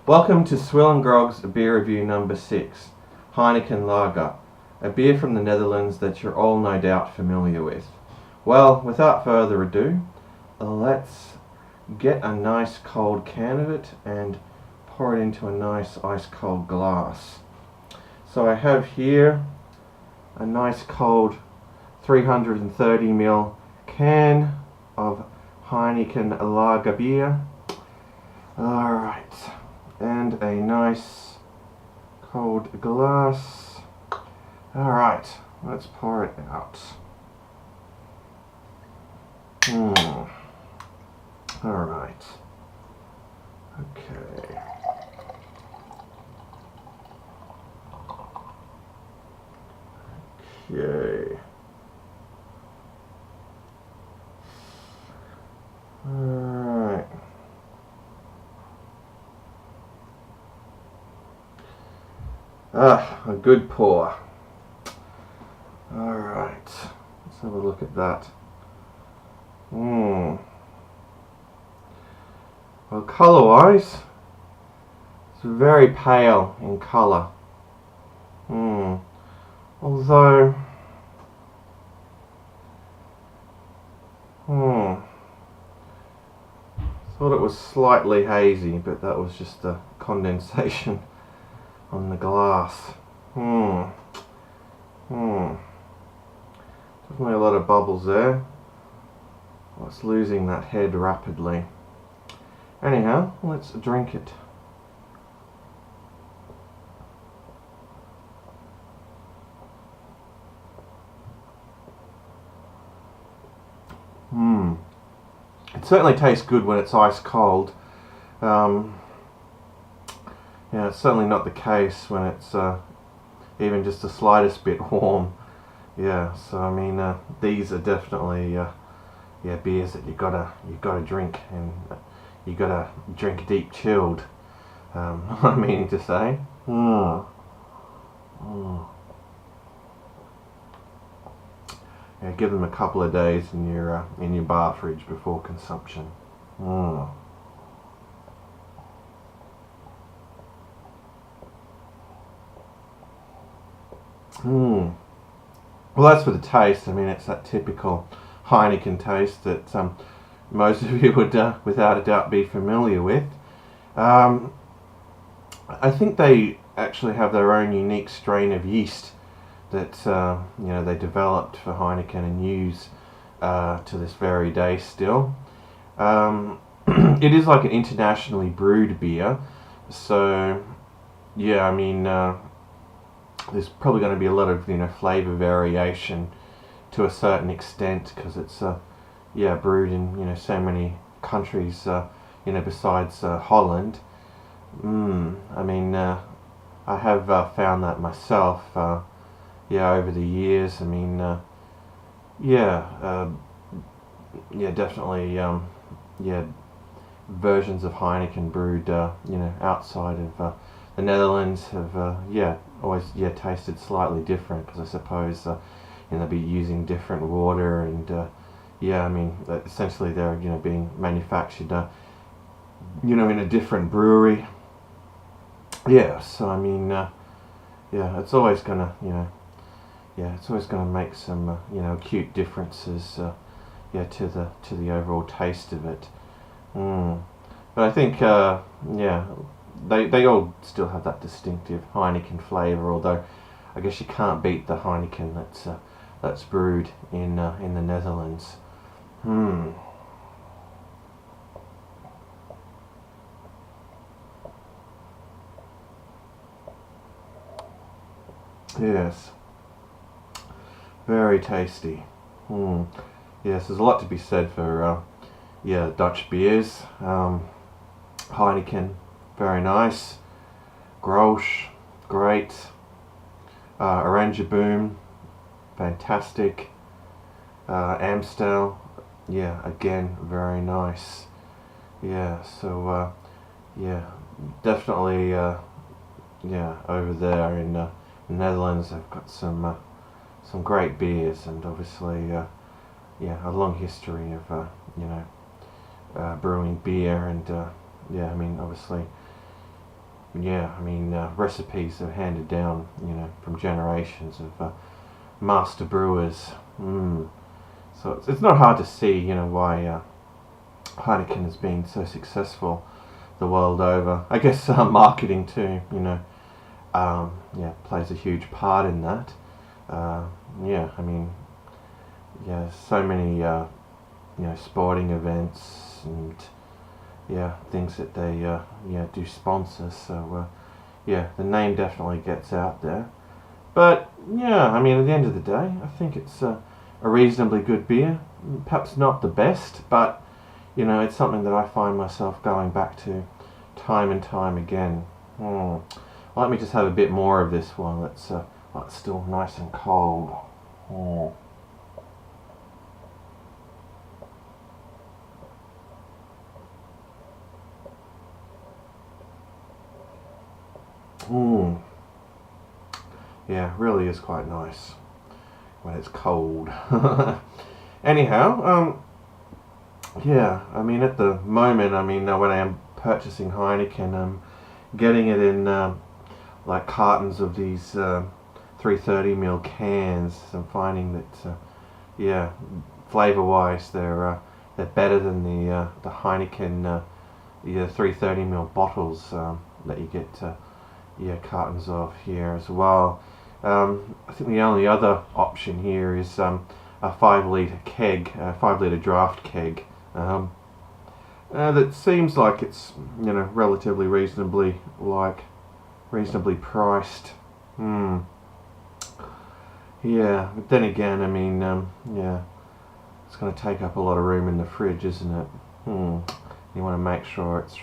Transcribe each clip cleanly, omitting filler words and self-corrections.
Welcome to Swill and Grog's beer review number 6, Heineken Lager, a beer from the Netherlands that you're all no doubt familiar with. Well, without further ado, let's get a nice cold can of it and pour it into a nice ice cold glass. So I have here a nice cold 330ml can of Heineken Lager beer. Alright, and a nice cold glass. Alright, let's pour it out. Alright. Okay. Okay. Alright. A good pour. Alright. Let's have a look at that. Well, colour-wise, it's very pale in colour. Although, thought it was slightly hazy, but that was just the condensation on the glass. Definitely a lot of bubbles there. Oh, it's losing that head rapidly. Anyhow, let's drink it. It certainly tastes good when it's ice cold. Yeah, it's certainly not the case when it's even just the slightest bit warm. Yeah, so I mean, these are definitely beers that you gotta drink, and you gotta drink deep chilled. I mean to say. Yeah, give them a couple of days in your bar fridge before consumption. Well, that's for the taste. I mean, it's that typical Heineken taste that most of you would, without a doubt, be familiar with. I think they actually have their own unique strain of yeast that they developed for Heineken and use to this very day still. It is like an internationally brewed beer, so yeah, I mean, there's probably going to be a lot of flavour variation to a certain extent, because it's brewed in so many countries besides Holland. I mean, I have found that myself over the years. I mean, definitely versions of Heineken brewed outside of the Netherlands have always tasted slightly different, because I suppose they'll be using different water, and I mean, essentially they're being manufactured in a different brewery. So I mean, it's always gonna it's always gonna make some acute differences to the overall taste of it. But I think they all still have that distinctive Heineken flavour, although I guess you can't beat the Heineken that's brewed in the Netherlands. Yes, very tasty. Yes, there's a lot to be said for Dutch beers. Heineken, very nice. Grolsch, great. Oranjeboom, fantastic. Amstel, again, very nice. So definitely over there in the Netherlands they've got some great beers, and obviously a long history of brewing beer, and I mean, obviously yeah, I mean, recipes are handed down, from generations of master brewers. So it's not hard to see, why Heineken has been so successful the world over. I guess marketing too, yeah, plays a huge part in that. Yeah, I mean, yeah, so many, sporting events and yeah, things that they, yeah, do sponsor. So, yeah, the name definitely gets out there. But yeah, I mean, at the end of the day, I think it's a reasonably good beer. Perhaps not the best, but it's something that I find myself going back to time and time again. Let me just have a bit more of this one. It's still nice and cold. Mm. Mm. Yeah, really is quite nice when it's cold. Anyhow, yeah, I mean, at the moment, I mean, when I am purchasing Heineken, I'm getting it in like cartons of these 330 ml cans. I'm finding that, yeah, flavor-wise, they're better than the Heineken 330 ml bottles that you get yeah, cartons of here as well. I think the only other option here is a 5 litre keg, a 5 litre draft keg. That seems like it's relatively reasonably priced. Yeah, but then again, I mean, yeah, it's going to take up a lot of room in the fridge, isn't it? You want to make sure it's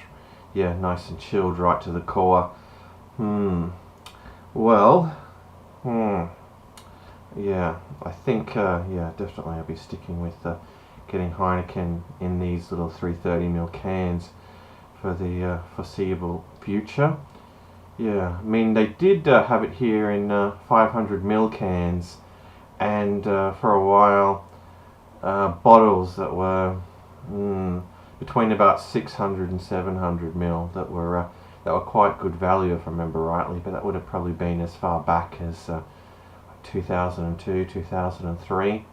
nice and chilled right to the core. Well, yeah, I think yeah, definitely I'll be sticking with getting Heineken in these little 330 ml cans for the foreseeable future. Yeah, I mean, they did have it here in 500 ml cans, and for a while bottles that were between about 600 and 700 ml that were quite good value, if I remember rightly, but that would have probably been as far back as 2002, 2003.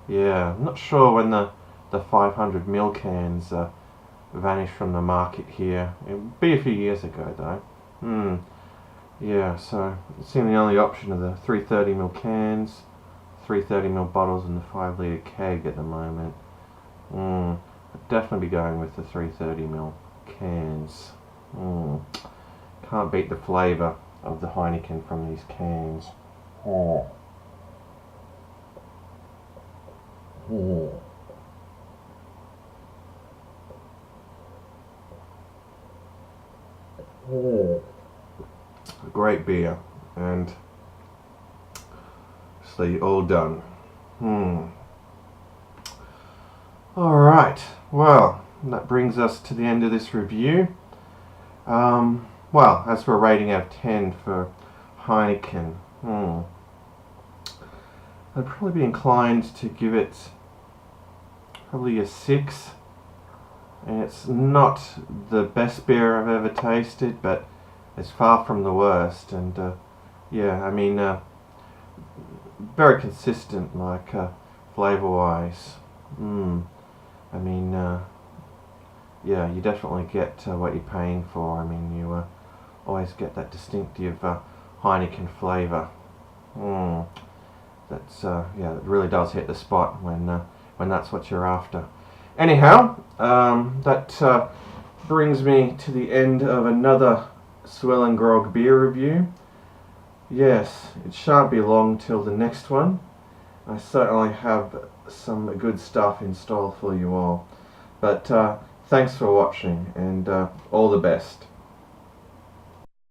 Yeah, I'm not sure when the 500 ml cans vanished from the market here. It would be a few years ago though. Yeah, so it seemed the only option of the 330 ml cans, 330 ml bottles, and the 5 litre keg at the moment. I'd definitely be going with the 330 ml cans. Can't beat the flavour of the Heineken from these cans. A great beer, and see, all done. Alright, well, that brings us to the end of this review. Well, as for a rating out of 10 for Heineken, I'd probably be inclined to give it probably a 6. And it's not the best beer I've ever tasted, but it's far from the worst. And yeah, I mean, very consistent, like flavor-wise. I mean, yeah, you definitely get what you're paying for. I mean, you always get that distinctive Heineken flavour. That's yeah, it really does hit the spot when that's what you're after. Anyhow, that brings me to the end of another Swill and Grog beer review. Yes, it shan't be long till the next one. I certainly have some good stuff in store for you all. But thanks for watching, and all the best.